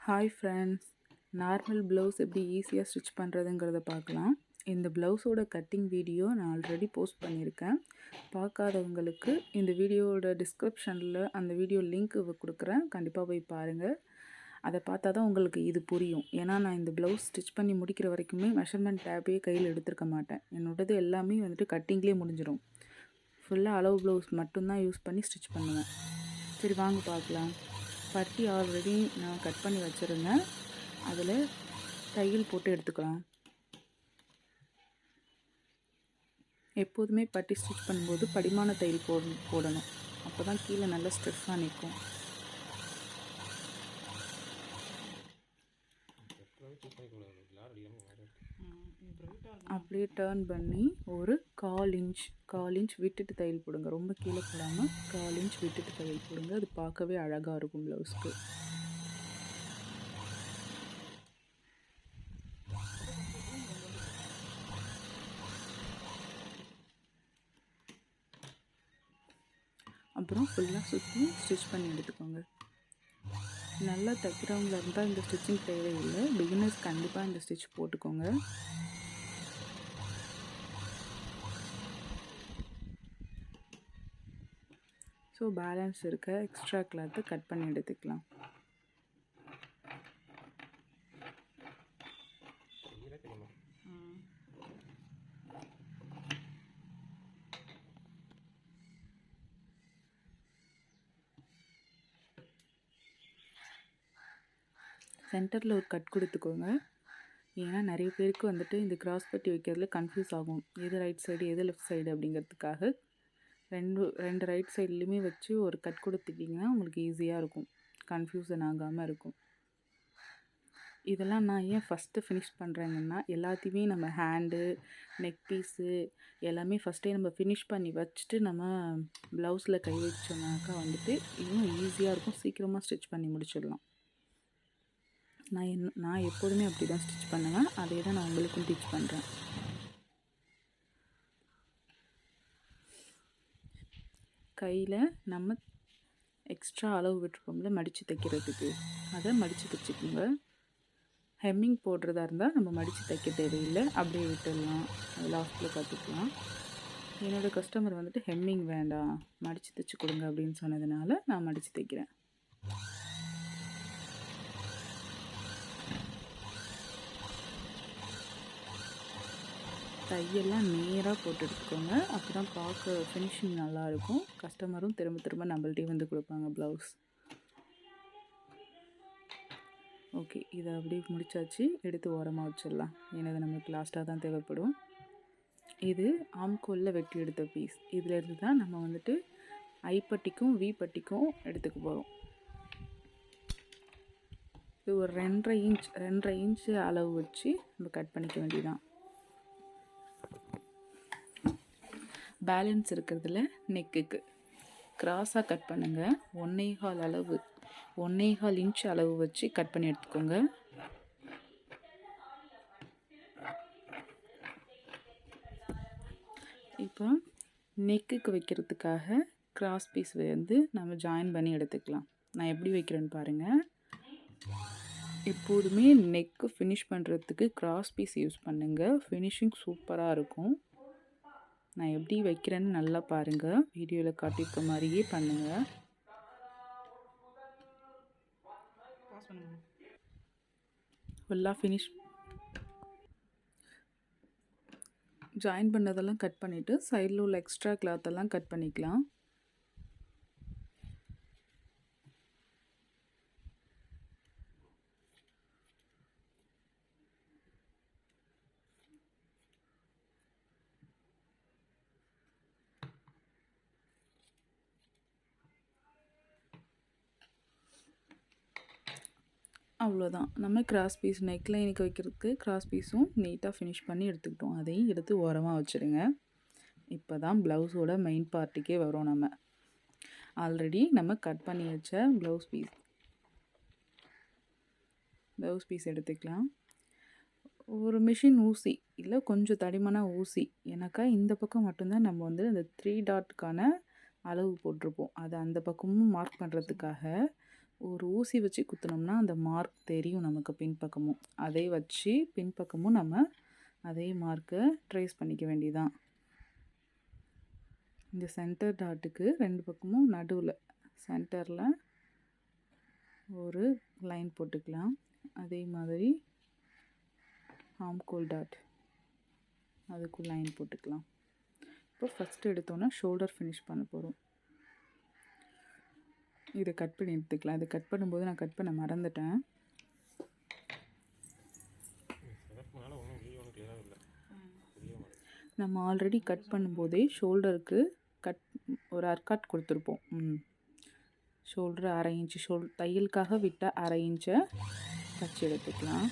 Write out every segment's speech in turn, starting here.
Hi friends, normal blouse எப்படி ஈஸியாக stitch பண்ணுறதுங்கிறத பார்க்கலாம். இந்த ப்ளவுஸோட கட்டிங் வீடியோ நான் ஆல்ரெடி போஸ்ட் பண்ணியிருக்கேன். பார்க்காதவங்களுக்கு இந்த வீடியோவோட டிஸ்கிரிப்ஷனில் அந்த வீடியோ லிங்க் கொடுக்குறேன். கண்டிப்பாக போய் பாருங்கள். அதை பார்த்தா தான் உங்களுக்கு இது புரியும். ஏன்னா நான் இந்த ப்ளவுஸ் ஸ்டிச் பண்ணி முடிக்கிற வரைக்குமே மெஷர்மெண்ட் டேப்பே கையில் எடுத்துருக்க மாட்டேன். என்னோடது எல்லாமே வந்துட்டு கட்டிங்லேயே முடிஞ்சிடும். ஃபுல்லாக அளவு ப்ளவுஸ் மட்டும்தான் யூஸ் பண்ணி ஸ்டிச் பண்ணுவேன். சரி வாங்க பார்க்கலாம். பட்டி ஆல்ரெடி நான் கட் பண்ணி வச்சுருந்தேன். அதில் தையல் போட்டு எடுத்துக்கலாம். எப்போதுமே பட்டி ஸ்டிச் பண்ணும்போது படிமான தையல் போடணும். அப்போ தான் கீழே நல்லா ஸ்ட்ரெஸ்ஸாக நிற்கும். அப்படியே டர்ன் பண்ணி ஒரு 1/4 இன்ச் விட்டுட்டு தையல் போடுங்க. ரொம்ப கீழே போடாமல் 1/4 இன்ச் விட்டுட்டு தையல் போடுங்க. அது பார்க்கவே அழகாக இருக்கும் ப்ளவுஸ்க்கு. அப்புறம் ஃபுல்லாக சுற்றி ஸ்டிச் பண்ணி எடுத்துக்கோங்க. நல்லா தைக்கிறவங்களா இருந்தால் இந்த ஸ்டிச்சிங் தேவையில்லை. பிகினர்ஸ் கண்டிப்பாக இந்த ஸ்டிச் போட்டுக்கோங்க. ஸோ பேலன்ஸ் இருக்க எக்ஸ்ட்ரா கிளாத்தை கட் பண்ணி எடுத்துக்கலாம். சென்டரில் ஒரு கட் கொடுத்துக்கோங்க. ஏன்னா நிறைய பேருக்கு வந்துட்டு இந்த கிராஸ் பட்டி வைக்கிறதுல கன்ஃபியூஸ் ஆகும். எது ரைட் சைடு எது லெஃப்ட் சைடு அப்படிங்கிறதுக்காக ரெண்டு ரைட் சைட்லேயுமே வச்சு ஒரு கட் கொடுத்துட்டிங்கன்னா உங்களுக்கு ஈஸியாக இருக்கும், கன்ஃபியூஷன் ஆகாமல் இருக்கும். இதெல்லாம் நான் ஏன் ஃபஸ்ட்டு ஃபினிஷ் பண்ணுறேங்கன்னா, எல்லாத்தையுமே நம்ம ஹேண்டு, நெக் பீஸு எல்லாமே ஃபஸ்ட்டே நம்ம ஃபினிஷ் பண்ணி வச்சுட்டு நம்ம ப்ளவுஸில் கை வச்சோம்னாக்கா வந்துட்டு இன்னும் ஈஸியாக இருக்கும். சீக்கிரமாக ஸ்டிச் பண்ணி முடிச்சிடலாம். நான் எப்போதுமே அப்படி தான் ஸ்டிச் பண்ணுவேன். அதே தான் நான் உங்களுக்கும் டீச் பண்ணுறேன். கையில் நம்ம எக்ஸ்ட்ரா அளவு விட்டுருப்போம்ல மடித்து தைக்கிறதுக்கு, அதை மடித்து தைச்சிக்கோங்க. ஹெம்மிங் போடுறதா இருந்தால் நம்ம மடித்து தைக்க தேவையில்லை, அப்படியே விட்டுடலாம். அது லாஸ்ட்டில் பார்த்துக்கலாம். என்னோடய கஸ்டமர் வந்துட்டு ஹெம்மிங் வேண்டாம், மடித்து தைச்சி கொடுங்க அப்படின்னு சொன்னதுனால நான் மடித்து தைக்கிறேன். தையெல்லாம் நேராக போட்டு எடுத்துக்கோங்க. அப்போ தான் பார்க்க ஃபினிஷிங் நல்லாயிருக்கும். கஸ்டமரும் திரும்ப திரும்ப நம்மள்டே வந்து கொடுப்பாங்க ப்ளவுஸ். ஓகே, இதை அப்படியே முடித்தாச்சு. எடுத்து ஓரமாக வச்சிடலாம். ஏன்னா இது நம்மளுக்கு லாஸ்ட்டாக தான் தேவைப்படும். இது ஆம்கோலில் வெட்டி எடுத்த பீஸ். இதிலேருந்து தான் நம்ம வந்துட்டு ஐப்பட்டிக்கும் வி பட்டிக்கும் எடுத்துக்க போகிறோம். இது ஒரு 2.5 இன்ச் அளவு வச்சு நம்ம கட் பண்ணிக்க வேண்டியதான். பேலன்ஸ் இருக்கிறதுல நெக்குக்கு கிராஸாக கட் பண்ணுங்கள். 1.25 இன்ச் அளவு வச்சு கட் பண்ணி எடுத்துக்கோங்க. இப்போ நெக்குக்கு வைக்கிறதுக்காக கிராஸ் பீஸ் வந்து நம்ம ஜாயின் பண்ணி எடுத்துக்கலாம். நான் எப்படி வைக்கிறேன்னு பாருங்கள். எப்போதுமே நெக்கு ஃபினிஷ் பண்ணுறதுக்கு கிராஸ் பீஸ் யூஸ் பண்ணுங்கள். ஃபினிஷிங் சூப்பராக இருக்கும். நான் எப்படி வைக்கிறேன்னு நல்லா பாருங்கள். வீடியோவில் காட்டியிருக்க மாதிரியே பண்ணுங்கள். ஃபுல்லாக ஃபினிஷ் ஜாயின் பண்ணதெல்லாம் கட் பண்ணிவிட்டு சைடில் உள்ள எக்ஸ்ட்ரா கிளாத்தெல்லாம் கட் பண்ணிக்கலாம். அவ்வளோதான். நம்ம கிராஸ் பீஸ் நெக் லைனுக்கு வைக்கிறதுக்கு கிராஸ் பீஸும் நீட்டாக ஃபினிஷ் பண்ணி எடுத்துக்கிட்டோம். அதையும் எடுத்து ஓரமாக வச்சுடுங்க. இப்போ தான் ப்ளவுஸோட மெயின் பார்ட்டுக்கே வரும். நம்ம ஆல்ரெடி நம்ம கட் பண்ணி வச்ச ப்ளவுஸ் பீஸ் எடுத்துக்கலாம். ஒரு மிஷின் ஊசி இல்லை கொஞ்சம் தடிமனா ஊசி. ஏன்னாக்கா இந்த பக்கம் மட்டும்தான் நம்ம வந்து அந்த 3 டாட்டுக்கான அளவு போட்டிருப்போம். அதை அந்த பக்கமும் மார்க் பண்ணுறதுக்காக ஒரு ஊசி வச்சு குத்துனோம்னா அந்த மார்க் தெரியும் நமக்கு பின்பக்கமும். அதை வச்சு பின்பக்கமும் நம்ம அதே மார்க்கை ட்ரேஸ் பண்ணிக்க வேண்டியதான். இந்த சென்டர் டாட்டுக்கு 2 பக்கமும் நடுவில் சென்டரில் ஒரு லைன் போட்டுக்கலாம். அதே மாதிரி ஆம்கோல் டாட் அதுக்கும் லைன் போட்டுக்கலாம். இப்போ ஃபஸ்ட்டு எடுத்தோன்னா ஷோல்டர் ஃபினிஷ் பண்ண போகிறோம். இதை கட் பண்ணி எடுத்துக்கலாம். இதை கட் பண்ணும்போது நான் கட் பண்ண மறந்துட்டேன். நம்ம ஆல்ரெடி கட் பண்ணும்போதே ஷோல்டருக்கு ஒரு அர்காட் கொடுத்துருப்போம். ஷோல்டர் 1/2 இன்ச்சு தையலுக்காக விட்ட 1/2 இன்ச்சை தச்சு எடுத்துக்கலாம்.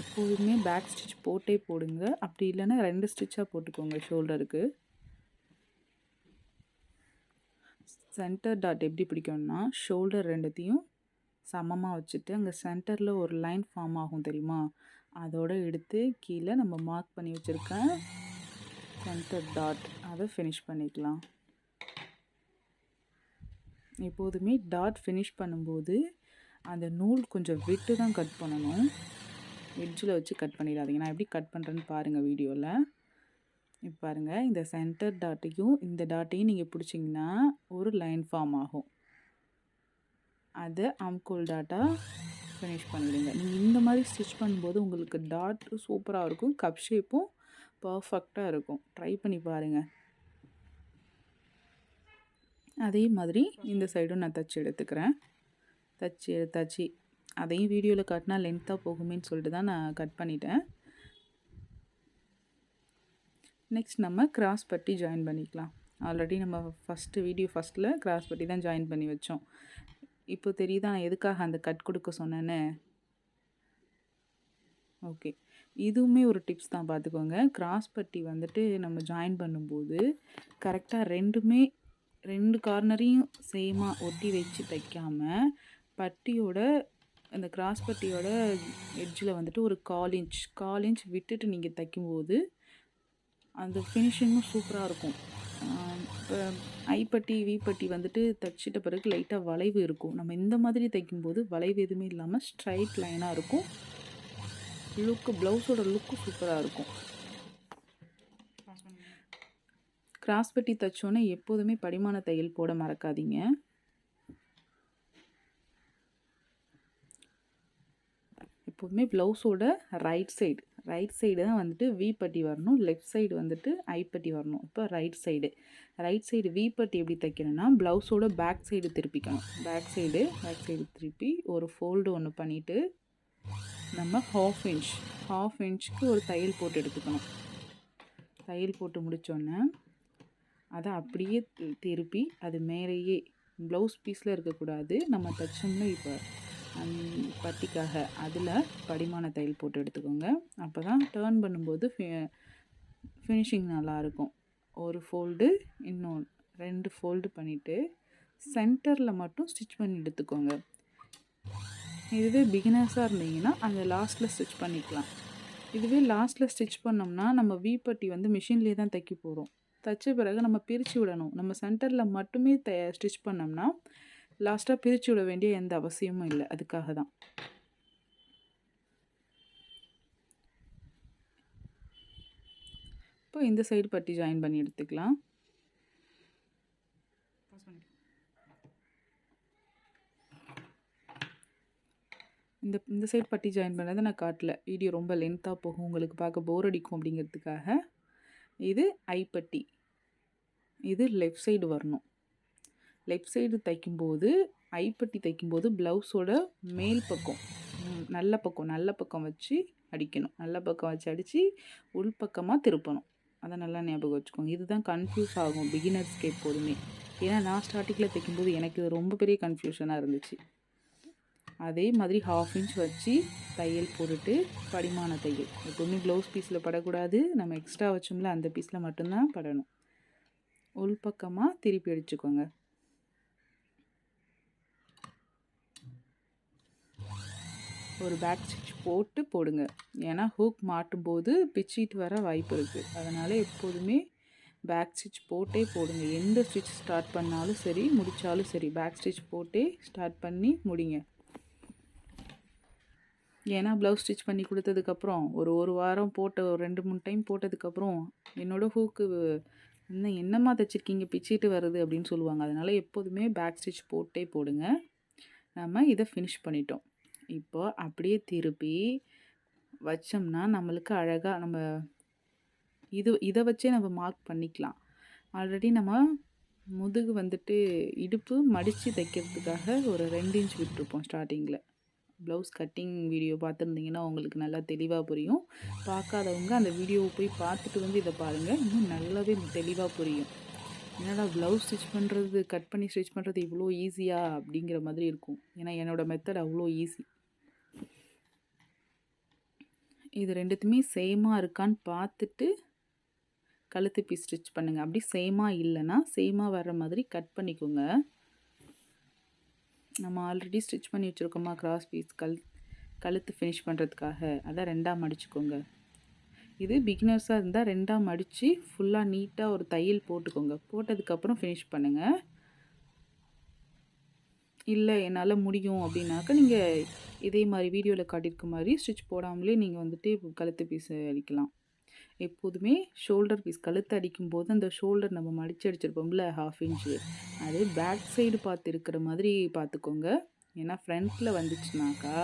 எப்போதுமே பேக் ஸ்டிச் போட்டே போடுங்க. அப்படி இல்லைன்னா 2 ஸ்டிச்சாக போட்டுக்கோங்க ஷோல்டருக்கு. சென்டர் டாட் எப்படி பிடிக்கும்னா ஷோல்டர் 2த்தையும் சமமாக வச்சுட்டு அங்கே சென்டரில் ஒரு லைன் ஃபார்ம் ஆகும் தெரியுமா, அதோடு எடுத்து கீழே நம்ம மார்க் பண்ணி வச்சுருக்க சென்டர் டாட் அதை ஃபினிஷ் பண்ணிக்கலாம். எப்போதுமே டாட் ஃபினிஷ் பண்ணும்போது அந்த நூல் கொஞ்சம் விட்டு தான் கட் பண்ணணும். எட்ஜில் வச்சு கட் பண்ணிடாதீங்க. நான் எப்படி கட் பண்ணுறேன்னு பாருங்கள் வீடியோவில். இப்போ பாருங்கள், இந்த சென்டர் டாட்டையும் இந்த டாட்டையும் நீங்கள் பிடிச்சிங்கன்னா ஒரு லைன் ஃபார்ம் ஆகும். அதை ஆம்கோல் டாட்டாக ஃபினிஷ் பண்ணிவிடுங்க. நீங்கள் இந்த மாதிரி ஸ்டிச் பண்ணும்போது உங்களுக்கு டாட் சூப்பராக இருக்கும், கப் ஷேப்பும் பர்ஃபெக்டாக இருக்கும். ட்ரை பண்ணி பாருங்கள். அதே மாதிரி இந்த சைடும் நான் தச்சு எடுத்துக்கிறேன். தச்சு எடுத்தாச்சு. அதையும் வீடியோவில் காட்டினா லென்த்தாக போகுமேன்னு சொல்லிட்டு தான் நான் கட் பண்ணிட்டேன். நெக்ஸ்ட் நம்ம கிராஸ் பட்டி ஜாயின் பண்ணிக்கலாம். ஆல்ரெடி நம்ம ஃபஸ்ட்டில் கிராஸ் பட்டி தான் ஜாயின் பண்ணி வச்சோம். இப்போ தெரியுதா நான் எதுக்காக அந்த கட் கொடுக்க சொன்னேன்னு? ஓகே, இதுவுமே ஒரு டிப்ஸ் தான், பார்த்துக்கோங்க. கிராஸ் பட்டி வந்துட்டு நம்ம ஜாயின் பண்ணும்போது கரெக்டாக 2 கார்னரையும் சேமாக ஒட்டி வச்சு தைக்காமல் பட்டியோட அந்த கிராஸ் பட்டியோட எட்ஜில் வந்துட்டு ஒரு 1/4 இன்ச் விட்டுட்டு நீங்கள் தைக்கும்போது அந்த ஃபினிஷிங்கும் சூப்பராக இருக்கும். இப்போ ஐப்பட்டி வீப்பட்டி வந்துட்டு தைச்சிட்ட பிறகு லைட்டாக வளைவு இருக்கும். நம்ம இந்த மாதிரி தைக்கும்போது வளைவு எதுவுமே இல்லாமல் ஸ்ட்ரைட் லைனாக இருக்கும். ப்ளவுஸோட லுக்கு சூப்பராக இருக்கும். கிராஸ் பட்டி தைச்சோன்னே எப்போதுமே படிமான தையல் போட மறக்காதீங்க. எப்போதுமே ப்ளவுஸோட ரைட் சைடு தான் வந்துட்டு வி பட்டி வரணும், லெஃப்ட் சைடு வந்துட்டு ஐப்பட்டி வரணும். இப்போ ரைட் சைடு வி பட்டி எப்படி தைக்கணும்னா ப்ளவுஸோட பேக் சைடு திருப்பிக்கணும். பேக் சைடு திருப்பி ஒரு ஃபோல்டு ஒன்று பண்ணிவிட்டு நம்ம ஹாஃப் இன்ச்சுக்கு ஒரு தையல் போட்டு எடுத்துக்கணும். தையல் போட்டு முடித்தோன்னே அதை அப்படியே திருப்பி அது மேலேயே ப்ளவுஸ் பீஸில் இருக்கக்கூடாது, நம்ம தைச்சோம்னா இப்போ பட்டிக்காக அதில் படிமான தையல் போட்டு எடுத்துக்கோங்க. அப்போ தான் டேர்ன் பண்ணும்போது ஃபினிஷிங் நல்லாயிருக்கும். ஒரு ஃபோல்டு, இன்னொன்று 2 ஃபோல்டு பண்ணிவிட்டு சென்டரில் மட்டும் ஸ்டிச் பண்ணி எடுத்துக்கோங்க. இதுவே பிகினர்ஸாக இருந்தீங்கன்னா அந்த லாஸ்ட்டில் ஸ்டிச் பண்ணிக்கலாம். இதுவே லாஸ்ட்டில் ஸ்டிச் பண்ணோம்னா நம்ம வீப்பட்டி வந்து மிஷின்லேயே தான் தைக்க போகிறோம். தைச்ச பிறகு நம்ம பிரித்து விடணும். நம்ம சென்டரில் மட்டுமே ஸ்டிச் பண்ணோம்னா லாஸ்ட்டாக பிரித்து விட வேண்டிய எந்த அவசியமும் இல்லை. அதுக்காக தான். இப்போ இந்த சைடு பட்டி ஜாயின் பண்ணி எடுத்துக்கலாம். இந்த சைடு பட்டி ஜாயின் பண்ணதை நான் காட்டல, வீடியோ ரொம்ப லென்த்தாக போகும், உங்களுக்கு பார்க்க போர் அடிக்கும் அப்படிங்கிறதுக்காக. இது ஐப்பட்டி, இது லெஃப்ட் சைடு வரணும். லெஃப்ட் சைடு தைக்கும்போது ஐப்பட்டி தைக்கும்போது ப்ளவுஸோட மேல் பக்கம் நல்ல பக்கம் வச்சு அடிக்கணும். நல்ல பக்கம் வச்சு அடித்து உள்பக்கமாக திருப்பணும். அதை நல்லா ஞாபகம் வச்சுக்கோங்க. இதுதான் கன்ஃபியூஸ் ஆகும் பிகினர்ஸ்க்கு எப்போதுமே. ஏன்னா நான் ஸ்டார்டிங்கில் தைக்கும்போது எனக்கு ரொம்ப பெரிய கன்ஃபியூஷனாக இருந்துச்சு. அதே மாதிரி ஹாஃப் இன்ச் வச்சு தையல் போட்டுட்டு படிமான தையல் எப்போதுமே ப்ளவுஸ் பீஸில் படக்கூடாது, நம்ம எக்ஸ்ட்ரா வச்சோம்ல அந்த பீஸில் மட்டும்தான் படணும். உள்பக்கமாக திருப்பி அடிச்சுக்கோங்க. ஒரு பேக் ஸ்டிச் போட்டு போடுங்க. ஏன்னா ஹூக் மாட்டும்போது பிச்சிட்டு வர வாய்ப்பு இருக்குது. அதனால் எப்போதுமே பேக் ஸ்டிச் போட்டே போடுங்க. எந்த ஸ்டிச் ஸ்டார்ட் பண்ணாலும் சரி, முடித்தாலும் சரி, பேக் ஸ்டிச் போட்டே ஸ்டார்ட் பண்ணி முடிங்க. ஏன்னா ப்ளவுஸ் ஸ்டிச் பண்ணி கொடுத்ததுக்கப்புறம் ஒரு வாரம் போட்ட ஒரு 2-3 டைம் போட்டதுக்கப்புறம் என்னோடய ஹூக்கு இன்னும் என்னம்மா தைச்சிருக்கீங்க பிச்சிட்டு வருது அப்படின்னு சொல்லுவாங்க. அதனால் எப்போதுமே பேக் ஸ்டிச் போட்டே போடுங்க. நம்ம இதை ஃபினிஷ் பண்ணிட்டோம். இப்போ அப்படியே திருப்பி வச்சோம்னா நம்மளுக்கு அழகாக நம்ம இதை வச்சே நம்ம மார்க் பண்ணிக்கலாம். ஆல்ரெடி நம்ம முதுகு வந்துட்டு இடுப்பு மடித்து தைக்கிறதுக்காக ஒரு 2 இன்ச் விட்டுருப்போம் ஸ்டார்டிங்கில். ப்ளவுஸ் கட்டிங் வீடியோ பார்த்துருந்தீங்கன்னா உங்களுக்கு நல்லா தெளிவாக புரியும். பார்க்காதவங்க அந்த வீடியோவை போய் பார்த்துட்டு இதை பாருங்கள். இன்னும் நல்லாவே தெளிவாக புரியும். என்னடா ப்ளவுஸ் ஸ்டிச் பண்ணுறது, கட் பண்ணி ஸ்டிச் பண்ணுறது இவ்வளோ ஈஸியா அப்படிங்கிற மாதிரி இருக்கும். ஏன்னா என்னோடய மெத்தட் அவ்வளோ ஈஸி. இது ரெண்டுத்துமே சேமாக இருக்கான்னு பார்த்துட்டு கழுத்து பீஸ் ஸ்டிச் பண்ணுங்கள். அப்படி சேமாக இல்லைன்னா சேமாக வர்ற மாதிரி கட் பண்ணிக்கோங்க. நம்ம ஆல்ரெடி ஸ்டிச் பண்ணி வச்சுருக்கோமா கிராஸ் பீஸ் கழுத்து ஃபினிஷ் பண்ணுறதுக்காக, அதை 2ஆக மடிச்சுக்கோங்க. இது பிகினர்ஸாக இருந்தால் 2ஆக மடித்து ஃபுல்லாக நீட்டாக ஒரு தையல் போட்டுக்கோங்க. போட்டதுக்கப்புறம் ஃபினிஷ் பண்ணுங்கள். இல்லை என்னால் முடியும் அப்படின்னாக்கா நீங்கள் இதே மாதிரி வீடியோவில் காட்டியிருக்க மாதிரி ஸ்டிச் போடாமலே நீங்கள் வந்துட்டு கழுத்து பீஸ் அடிக்கலாம். எப்போதுமே ஷோல்டர் பீஸ் கழுத்து அடிக்கும்போது அந்த ஷோல்டர் நம்ம மடித்து அடிச்சிருப்போம்ல 1/2 இன்ச்சு, அது பேக் சைடு பார்த்து இருக்கிற மாதிரி பார்த்துக்கோங்க. ஏன்னா ஃப்ரண்ட்டில் வந்துச்சுனாக்கா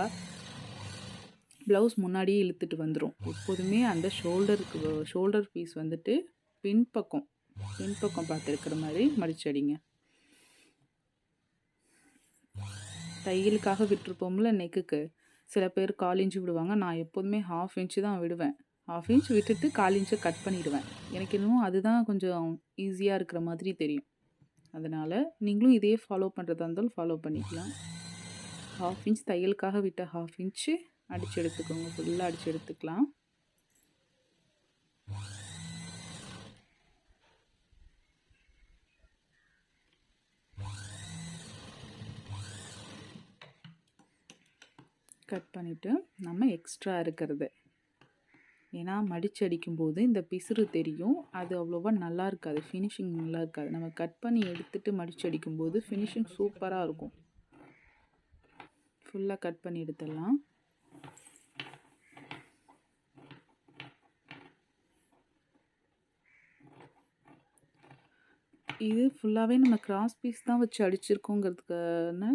ப்ளவுஸ் முன்னாடியே இழுத்துட்டு வந்துடும். எப்போதுமே அந்த ஷோல்டர் பீஸ் வந்துட்டு பின்பக்கம் பார்த்து இருக்கிற மாதிரி மடிச்சு அடிங்க. தையலுக்காக விட்டுருப்போம்ல நெக்குக்கு, சில பேர் 1/4 இன்ச்சு விடுவாங்க. நான் எப்போதுமே 1/2 இன்ச்சு தான் விடுவேன். 1/2 இன்ச் விட்டுட்டு 1/4 இன்ச்சை கட் பண்ணிவிடுவேன். எனக்கு இன்னும் அதுதான் கொஞ்சம் ஈஸியாக இருக்கிற மாதிரி தெரியும். அதனால் நீங்களும் இதே ஃபாலோ பண்ணுறதா இருந்தாலும் ஃபாலோ பண்ணிக்கலாம். 1/2 இன்ச் தையலுக்காக விட்ட 1/2 இன்ச்சு அடித்து எடுத்துக்கோங்க. ஃபுல்லாக அடித்து எடுத்துக்கலாம். கட் பண்ணிவிட்டு நம்ம எக்ஸ்ட்ரா இருக்கிறது, ஏன்னா மடித்து அடிக்கும்போது இந்த பிசுறு தெரியும், அது அவ்வளோவா நல்லா இருக்காது, ஃபினிஷிங் நல்லா இருக்காது. நம்ம கட் பண்ணி எடுத்துகிட்டு மடித்து அடிக்கும்போது ஃபினிஷிங் சூப்பராக இருக்கும். ஃபுல்லாக கட் பண்ணி எடுத்துடலாம். இது ஃபுல்லாகவே நம்ம கிராஸ் பீஸ் தான் வச்சு அடிச்சிருக்கோங்கிறதுக்கான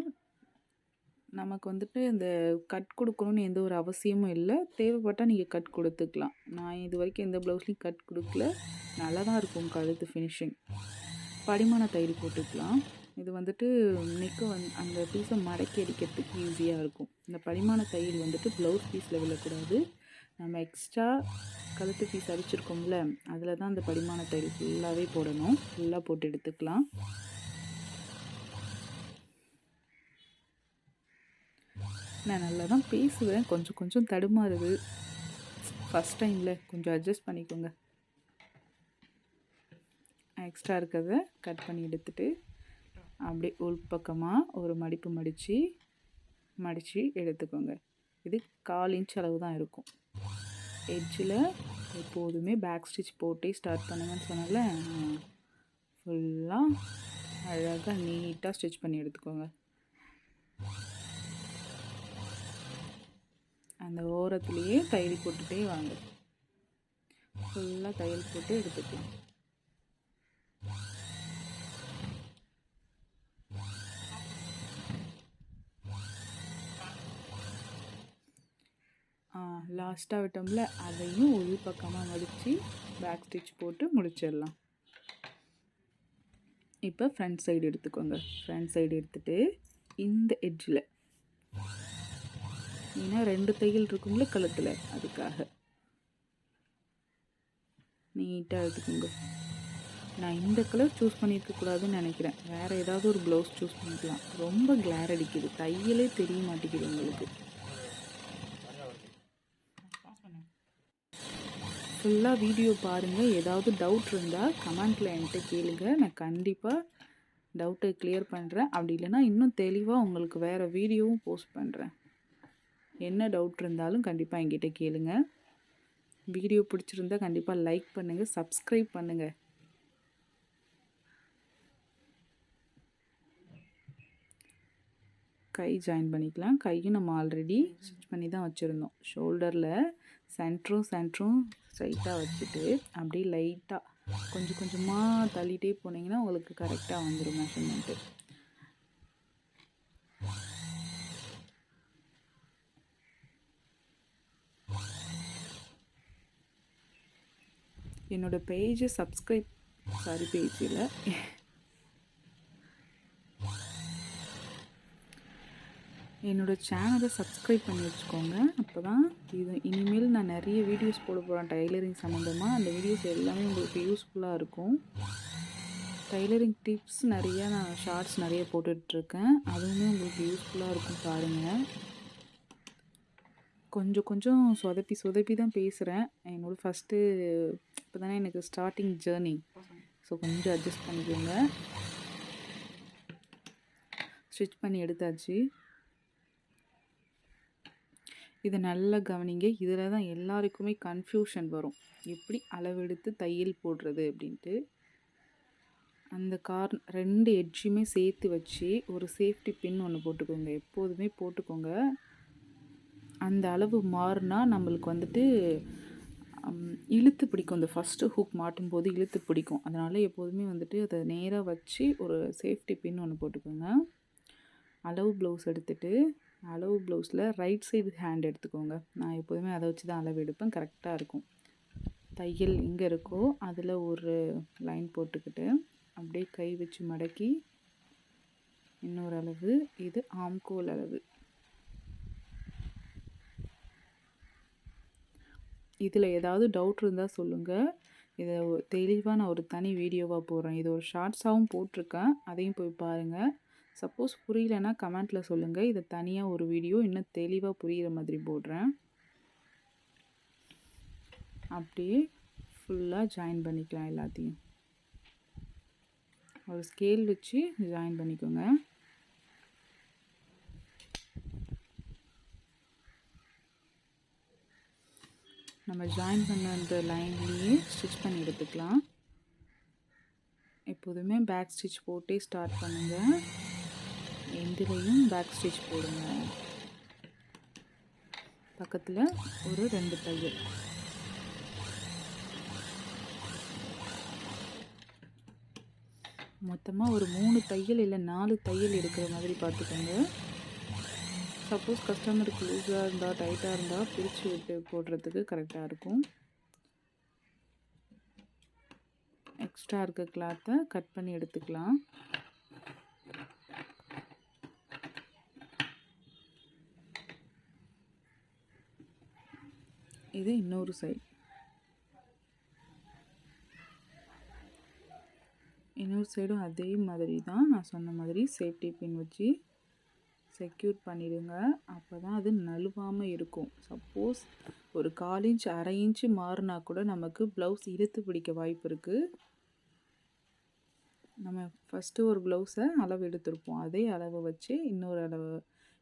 நமக்கு வந்துட்டு இந்த கட் கொடுக்கணும்னு எந்த ஒரு அவசியமும் இல்லை. தேவைப்பட்டால் நீங்கள் கட் கொடுத்துக்கலாம். நான் இது வரைக்கும் எந்த ப்ளவுஸ்லையும் கட் கொடுக்கல. நல்லா தான் இருக்கும் கழுத்து ஃபினிஷிங். படிமான தையல் போட்டுக்கலாம். இது வந்துட்டு நெக்கு அந்த பீஸை மடக்கி அடிக்கிறதுக்கு ஈஸியாக இருக்கும். இந்த படிமான தையல் வந்துட்டு ப்ளவுஸ் பீஸில் விழக்கூடாது. நம்ம எக்ஸ்ட்ரா கழுத்து பீஸ் அடிச்சிருக்கோம்ல, அதில் தான் அந்த படிமான தையல் ஃபுல்லாகவே போடணும். ஃபுல்லாக போட்டு எடுத்துக்கலாம். நான் நல்லா தான் பேசுவேன், கொஞ்சம் தடுமாறுது. ஃபஸ்ட் டைமில் கொஞ்சம் அட்ஜஸ்ட் பண்ணிக்கோங்க. எக்ஸ்ட்ரா இருக்கிறத கட் பண்ணி எடுத்துகிட்டு அப்படியே உள் பக்கமாக ஒரு மடிப்பு மடித்து எடுத்துக்கோங்க. இது 1/4 இன்ச் அளவு தான் இருக்கும். எட்ஜில் எப்போதுமே பேக் ஸ்டிச் போட்டே ஸ்டார்ட் பண்ணுங்கன்னு சொன்னால, ஃபுல்லாக அழகாக நீட்டாக ஸ்டிச் பண்ணி எடுத்துக்கோங்க. அந்த ஓரத்துலேயே தையல் போட்டுகிட்டே வாங்க. ஃபுல்லாக தையல் போட்டு எடுத்துக்கலாம். லாஸ்ட்டாக விட்டோம்ல, அதையும் உள் பக்கமாக மடித்து பேக் ஸ்டிச் போட்டு முடிச்சிடலாம். இப்போ ஃப்ரண்ட் சைடு எடுத்துக்கோங்க. ஃப்ரண்ட் சைடு எடுத்துகிட்டு இந்த எட்ஜில், ஏன்னா 2 தையல் இருக்குங்களே கழுத்தில், அதுக்காக நீட்டாக எடுத்துக்கோங்க. நான் இந்த கலர் சூஸ் பண்ணியிருக்கக்கூடாதுன்னு நினைக்கிறேன். வேறு ஏதாவது ஒரு ப்ளவுஸ் சூஸ் பண்ணிக்கலாம். ரொம்ப கிளார் அடிக்குது, தையலே தெரிய மாட்டேங்குது உங்களுக்கு. ஃபுல்லாக வீடியோ பாருங்கள். ஏதாவது டவுட் இருந்தால் கமெண்ட்டில் என்கிட்ட கேளுங்க. நான் கண்டிப்பாக டவுட்டை கிளியர் பண்ணுறேன். அப்படி இல்லைன்னா இன்னும் தெளிவாக உங்களுக்கு வேறு வீடியோவும் போஸ்ட் பண்ணுறேன். என்ன டவுட் இருந்தாலும் கண்டிப்பாக என்கிட்ட கேளுங்க. வீடியோ பிடிச்சிருந்தா கண்டிப்பாக லைக் பண்ணுங்கள், சப்ஸ்கிரைப் பண்ணுங்கள். கை ஜாயின் பண்ணிக்கலாம். கையும் நம்ம ஆல்ரெடி ஸ்டிச் பண்ணி தான் வச்சுருந்தோம். ஷோல்டரில் சென்டரும் ஸ்ட்ரைட்டாக வச்சுட்டு அப்படியே லைட்டாக கொஞ்சம் கொஞ்சமாக தள்ளிகிட்டே போனீங்கன்னா உங்களுக்கு கரெக்டாக வந்துடும் மெஷர்மெண்ட்டு. என்னோடய பேஜை பேஜில் என்னோடய சேனலை சப்ஸ்கிரைப் பண்ணி வச்சுக்கோங்க. அப்போ தான் இனிமேல் நான் நிறைய வீடியோஸ் போட போகிறேன் டைலரிங் சம்மந்தமாக. அந்த வீடியோஸ் எல்லாமே உங்களுக்கு யூஸ்ஃபுல்லாக இருக்கும். டைலரிங் டிப்ஸ் நிறையா நான் ஷார்ட்ஸ் நிறைய போட்டுட்ருக்கேன். அதுவுமே உங்களுக்கு யூஸ்ஃபுல்லாக இருக்கும், பாருங்கள். கொஞ்சம் சொதப்பி தான் பேசுகிறேன். என்னோடய ஃபஸ்ட்டு இப்போ தானே எனக்கு ஸ்டார்டிங் ஜேர்னி. ஸோ கொஞ்சம் அட்ஜஸ்ட் பண்ணிக்கோங்க. ஸ்டிச் பண்ணி எடுத்தாச்சு. இதை நல்லா கவனிங்க. இதில் தான் எல்லாருக்குமே கன்ஃபியூஷன் வரும், எப்படி அளவெடுத்து தையல் போடுறது அப்படின்ட்டு. அந்த 2 எட்ஜுமே சேர்த்து வச்சு ஒரு சேஃப்டி பின் ஒன்று போட்டுக்கோங்க. எப்போதுமே போட்டுக்கோங்க. அந்த அளவு மாறினா நம்மளுக்கு வந்துட்டு இழுத்து பிடிக்கும். அந்த ஃபஸ்ட்டு ஹூக் மாட்டும்போது இழுத்து பிடிக்கும். அதனால் எப்போதுமே வந்துட்டு அதை நேராக வச்சு ஒரு சேஃப்டி பின் ஒன்று போட்டுக்கோங்க. அளவு ப்ளவுஸ் எடுத்துகிட்டு அளவு ப்ளவுஸில் ரைட் சைடு ஹேண்ட் எடுத்துக்கோங்க. நான் எப்போதுமே அதை வச்சு தான் அளவு எடுப்பேன், கரெக்டாக இருக்கும். தையல் எங்கே இருக்கோ அதில் ஒரு லைன் போட்டுக்கிட்டு அப்படியே கை வச்சு மடக்கி இன்னொரு அளவு, இது ஆம்கோல் அளவு. இதில் ஏதாவது டவுட் இருந்தால் சொல்லுங்கள். இதை தெளிவாக நான் ஒரு தனி வீடியோவாக போடுறேன். இது ஒரு ஷார்ட்ஸாகவும் போட்டிருக்கேன், அதையும் போய் பாருங்கள். சப்போஸ் புரியலைன்னா கமெண்ட்டில் சொல்லுங்கள். இதை தனியாக ஒரு வீடியோ இன்னும் தெளிவாக புரிகிற மாதிரி போடுறேன். அப்படியே ஃபுல்லாக ஜாயின் பண்ணிக்கலாம். எல்லாத்தையும் ஒரு ஸ்கேல் வச்சு ஜாயின் பண்ணிக்கோங்க. நம்ம ஜாயின் பண்ண அந்த லைன்லேயே ஸ்டிச் பண்ணி எடுத்துக்கலாம். எப்போதுமே பேக் ஸ்டிச் போட்டே ஸ்டார்ட் பண்ணுங்கள். எண்டுலேயும் பேக் ஸ்டிச் போடுங்க. பக்கத்தில் ஒரு 2 தையல். மொத்தமாக ஒரு 3 தையல் இல்லை 4 தையல் எடுக்கிற மாதிரி பார்த்துக்கோங்க. சப்போஸ் கஸ்டமருக்கு லூஸாக இருந்தால் டைட்டாக இருந்தால் பிரித்து விட்டு போடுறதுக்கு கரெக்டாக இருக்கும். எக்ஸ்ட்ரா இருக்க கிளாத்தை கட் பண்ணி எடுத்துக்கலாம். இது இன்னொரு சைடு. இன்னொரு சைடும் அதே மாதிரி தான் நான் சொன்ன மாதிரி சேஃப்டி பின் வச்சு செக்யூர் பண்ணிடுங்க. அப்போ தான் அது நழுவாமல் இருக்கும். சப்போஸ் ஒரு 1/4 இன்ச் 1/2 இன்ச்சு மாறினா கூட நமக்கு ப்ளவுஸ் இழுத்து பிடிக்க வாய்ப்பு இருக்குது. நம்ம ஃபஸ்ட்டு ஒரு ப்ளவுஸை அளவு எடுத்திருப்போம், அதே அளவை வச்சு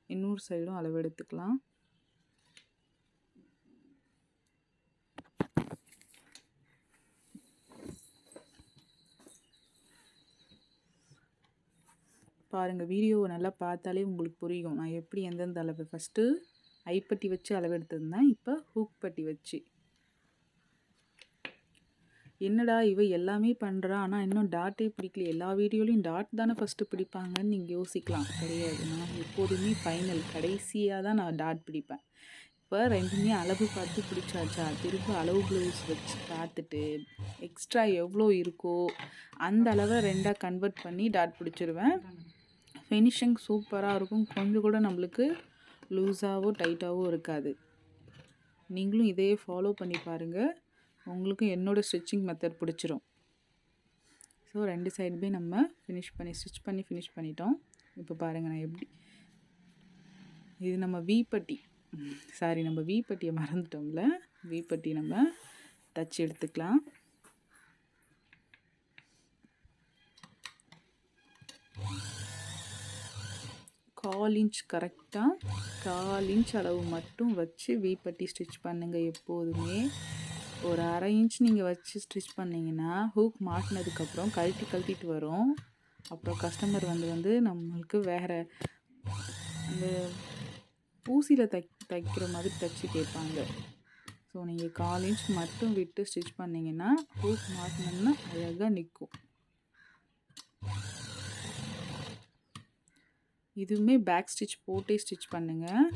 இன்னொரு சைடும் அளவு எடுத்துக்கலாம். பாருங்கள், வீடியோவை நல்லா பார்த்தாலே உங்களுக்கு புரியும் நான் எப்படி எந்தெந்த அளவு. ஃபஸ்ட்டு ஐப்பட்டி வச்சு அளவு எடுத்திருந்தேன், இப்போ ஹூக் பட்டி வச்சு. என்னடா இவ எல்லாமே பண்ணுறா, ஆனால் இன்னும் டாட்டே பிடிக்கல. எல்லா வீடியோலையும் டாட் தானே ஃபஸ்ட்டு பிடிப்பாங்கன்னு நீங்கள் யோசிக்கலாம். கிடையாது, நான் எப்போதுமே ஃபைனல் கடைசியாக தான் நான் டாட் பிடிப்பேன். இப்போ 2மே அளவு பார்த்து பிடிச்சாச்சா, திரும்ப அளவு ப்ளவுஸ் வச்சு பார்த்துட்டு எக்ஸ்ட்ரா எவ்வளோ இருக்கோ அந்த அளவை 2ஆக கன்வெர்ட் பண்ணி டாட் பிடிச்சிருவேன். ஃபினிஷிங் சூப்பராக இருக்கும். கொஞ்சம் கூட நம்மளுக்கு லூஸாகவோ டைட்டாகவோ இருக்காது. நீங்களும் இதையே ஃபாலோ பண்ணி பாருங்கள், உங்களுக்கும் என்னோடய ஸ்டிச்சிங் மெத்தட் பிடிச்சிரும். ஸோ 2 சைடுமே நம்ம ஸ்டிச் பண்ணி ஃபினிஷ் பண்ணிட்டோம். இப்போ பாருங்கள் நான் எப்படி. இது நம்ம நம்ம வீப்பட்டியை மறந்துட்டோம்ல. வீப்பட்டி நம்ம தச்சு எடுத்துக்கலாம். 1/4 இன்ச் கரெக்டாக 1/4 இன்ச் அளவு மட்டும் வச்சு வீப்பட்டி ஸ்டிச் பண்ணுங்கள் எப்போதுமே. ஒரு 1/2 இன்ச் நீங்கள் வச்சு ஸ்டிச் பண்ணிங்கன்னா ஹூக் மாட்டினதுக்கப்புறம் கழட்டிட்டு வரும். அப்புறம் கஸ்டமர் வந்து நம்மளுக்கு வேறு அந்த ஊசியில் தைக்கிற மாதிரி தைச்சி கேட்பாங்க. ஸோ நீங்கள் 1/4 இன்ச் மட்டும் விட்டு ஸ்டிச் பண்ணிங்கன்னா ஹூக் மாட்டினோம்னா அழகாக நிற்கும். இதுவுமே பேக் ஸ்டிச் போட்டே ஸ்டிச் பண்ணுங்கள்.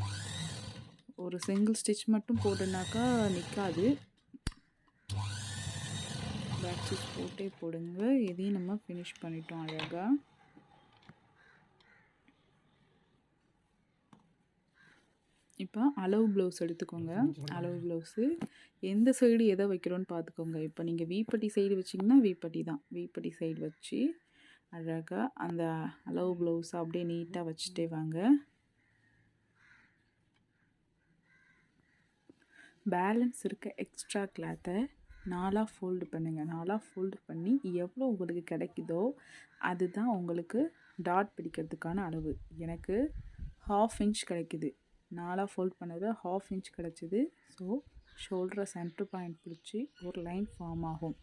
ஒரு சிங்கிள் ஸ்டிச் மட்டும் போட்டுனாக்கா நிற்காது. பேக் ஸ்டிச் போட்டே போடுங்க. இதையும் நம்ம ஃபினிஷ் பண்ணிட்டோம் அழகாக. இப்போ அளவு ப்ளவுஸ் எடுத்துக்கோங்க. அளவு ப்ளவுஸு எந்த சைடு எதை வைக்கிறோன்னு பார்த்துக்கோங்க. இப்போ நீங்கள் வீப்பட்டி சைடு வச்சிங்கன்னா வீப்பட்டி தான். வீப்பட்டி சைடு வச்சு அழகாக அந்த அளவு ப்ளவுஸை அப்படியே நீட்டாக வச்சுட்டே வாங்க. பேலன்ஸ் இருக்க எக்ஸ்ட்ரா கிளாத்தை 4ஆக ஃபோல்டு பண்ணுங்கள். 4ஆக ஃபோல்டு பண்ணி எவ்வளோ உங்களுக்கு கிடைக்குதோ அதுதான் உங்களுக்கு டாட் பிடிக்கிறதுக்கான அளவு. எனக்கு 1/2 இன்ச் கிடைக்குது. 4ஆக ஃபோல்ட் பண்ணது 1/2 இன்ச் கிடச்சிது. ஸோ ஷோல்டரை சென்டர் பாயிண்ட் பிடிச்சி ஒரு லைன் ஃபார்ம் ஆகும்.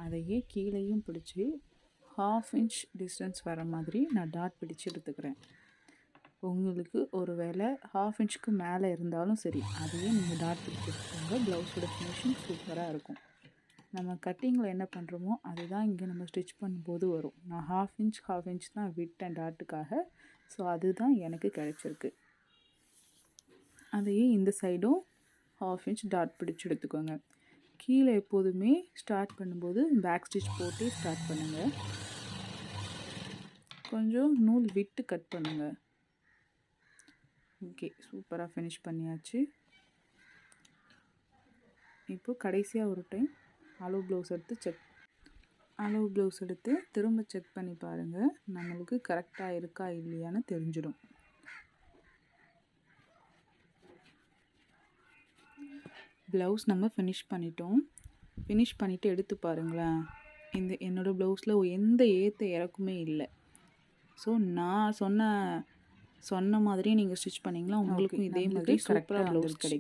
அதையே கீழேயும் பிடிச்சி 1/2 இன்ச் டிஸ்டன்ஸ் வர மாதிரி நான் டாட் பிடிச்சி எடுத்துக்கிறேன். உங்களுக்கு ஒரு வேளை 1/2 இன்ச்சுக்கு மேலே இருந்தாலும் சரி, அதையே நீங்கள் டாட் பிடிச்சி எடுத்துக்கோங்க. ப்ளவுஸோட ஃபினிஷிங் சூப்பராக இருக்கும். நம்ம கட்டிங்கில் என்ன பண்ணுறோமோ அதுதான் இங்கே நம்ம ஸ்டிச் பண்ணும்போது வரும். நான் 1/2 இன்ச் தான் விட்டேன் டாட்டுக்காக. ஸோ அதுதான் எனக்கு கிடைச்சிருக்கு. அதையே இந்த சைடும் 1/2 இன்ச் டாட் பிடிச்சி எடுத்துக்கோங்க. கீழே எப்போதுமே ஸ்டார்ட் பண்ணும்போது பேக் ஸ்டிச் போட்டு ஸ்டார்ட் பண்ணுங்கள். கொஞ்சம் நூல் விட்டு கட் பண்ணுங்கள். ஓகே, சூப்பராக ஃபினிஷ் பண்ணியாச்சு. இப்போது கடைசியாக ஒரு டைம் அளவு ப்ளவுஸ் எடுத்து திரும்ப செக் பண்ணி பாருங்கள். நம்மளுக்கு கரெக்டாக இருக்கா இல்லையான்னு தெரிஞ்சிடும். ப்ளவுஸ் நம்ம ஃபினிஷ் பண்ணிட்டோம். ஃபினிஷ் பண்ணிவிட்டு எடுத்து பாருங்களேன். என்னோடய ப்ளவுஸில் எந்த ஏற்ற இறக்குமே இல்லை. ஸோ நான் சொன்ன மாதிரியே நீங்கள் ஸ்டிச் பண்ணிங்கன்னா உங்களுக்கும் இதே மாதிரி சூப்பராக ப்ளவுஸ் கிடைக்கும்.